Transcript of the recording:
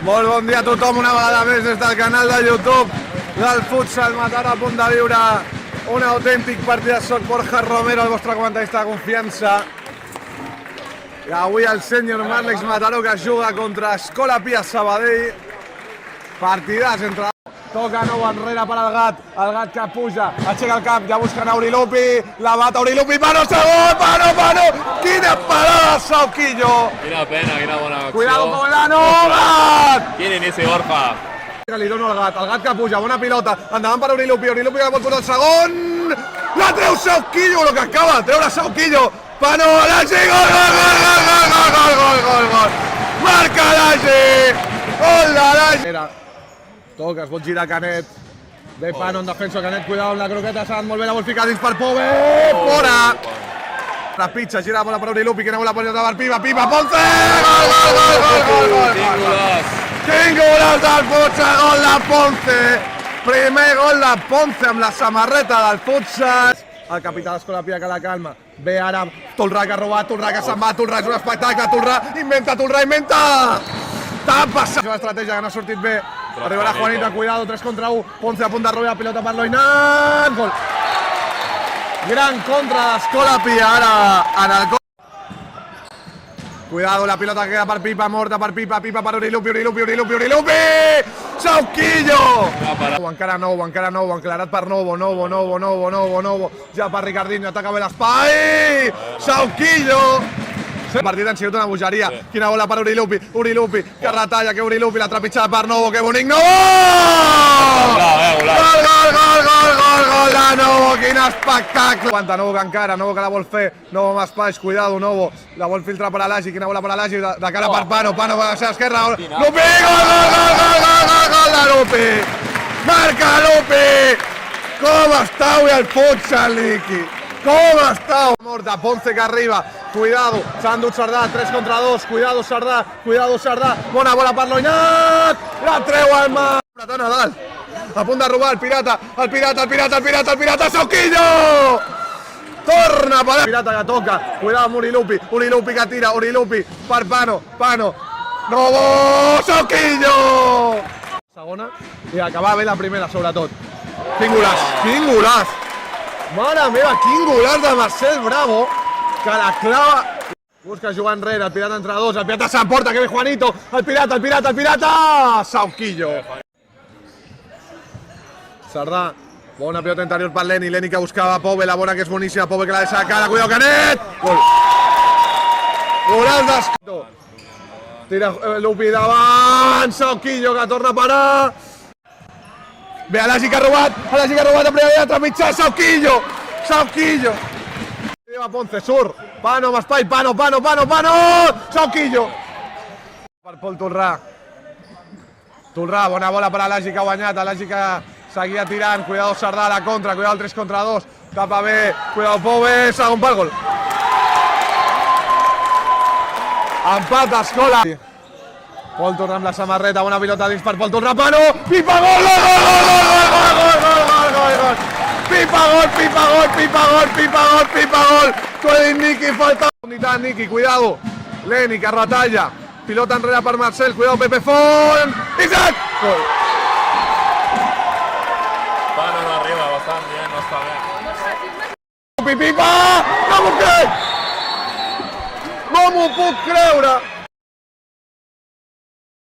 Molt bon dia a tothom, una vegada més des del canal de YouTube del Futsal Mataró, a punt de viure un autèntic partit. Soc Borja Romero, el vostre comentarista de confiança. I avui el sènior Marlex Mataró, que juga contra Escola Pia Sabadell. Partidàs entre... Toca nou enrere per al Gat que puja, aixeca el cap, ja busquen Aurilupi, la bat Aurilupi, Pano, segon, Pano, quina parada, Sauquillo! Quina pena, quina bona acció. Cuidado con la Gat! Quin inici, Borja. Li dono al Gat que puja, bona pilota, endavant per Aurilupi que la pot posar el segon, la treu Sauquillo, el que acaba de treure Sauquillo, Pano, l'Agi, gol, marca l'Agi, gol de l'Agi. Toca, es pot girar Canet, ve Pano en defensa, Canet, cuidado amb la croqueta, s'ha molt bé, la vol ficar dins per Pove, fora! La pitja, gira la bola per Aurilupi, que no vol la posa per Pipa, Ponce! Gol! Quin golaç del Futsal, gol de Ponce! Primer gol de Ponce amb la samarreta del Futsal. El capità d'Escola Pia que la calma. Ve ara Tolrà que ha robat, Tolrà que se'n va, Tolrà és un espectacle, Tolrà inventa! T'ha passat! És una estratègia que no ha sortit bé. Arribarà Juanita, cuidado, 3 contra 1. Ponce a punt de robar la pilota per Loinat. Gol! Gran contra d'Escola Pia ara en el gol. Cuidado, la pilota queda per Pipa, morta per Pipa per Aurilupi! Sauquillo! Encara nou, enclarat per Novo. Ja per Ricardinho, ataca bé l'espai! Sauquillo! El partit ha sigut una bogeria. Quina bola per Aurilupi, que retalla, que Aurilupi, la trepitjada per Novo, que bonic, Novo! Gol de Novo, quin espectacle! Aguanta Novo que encara, Novo que la vol fer, Novo amb espais, cuidado Novo, la vol filtrar per a l'Agi, quina bola per a l'Agi, de cara per Pano per la seva esquerra, Lupi, gol de Lupi! Marca Lupi! Com està avui el Futsal, Liqui? Com està? Morta, Ponce que arriba, cuidado, s'ha endut Sardà, 3 contra 2, cuidado Sardà, bona bola per Loinat, la treu al mar. Nadal, a punt de robar el pirata, Sauquillo! Torna per pirata que toca, cuidado amb Aurilupi que tira, per Pano, Novo, Sauquillo! Segona, i acabar bé la primera, sobretot. Quin golaç! Mare meva, quin golaç de Marcel Bravo, que la clava. Busca jugar enrere, el pirata entre dos, el pirata s'emporta, que ve Juanito, el pirata, Sauquillo. Sardà, bona pilota interior per Leni que buscava Pove, la bona que és boníssima, Pove que la deixa de cara, cuidado Canet! Gol! Golaç d'Escola. Tira Lupi davant, Sauquillo que torna a parar. Ve a l'Agi que ha robat, a primera trepitjar, Sauquillo! Lleva Ponce, surt, Pano amb espai, Pano! Sauquillo! Per Pol Tolrà, bona bola per a l'Agi que ha guanyat, l'Agi que seguia tirant, cuidado Sardà a la contra, cuidado el 3 contra 2, tapa bé, cuidado Pove, segon pel gol. Empat d'Escola. Pol Tolrà amb la samarreta, bona pilota dins per Pol Tolrà, Pano, Pipa, gol! Pipa, gol! Tu has dit Niki, falta unitat, Niki, cuidado, Leni que retalla, pilota enrere per Marcel, cuidado Pepe Font, Isaac! Gol! Pano no arriba, bastant bien, no està bé. Pipa, no m'ho crec! No m'ho puc creure!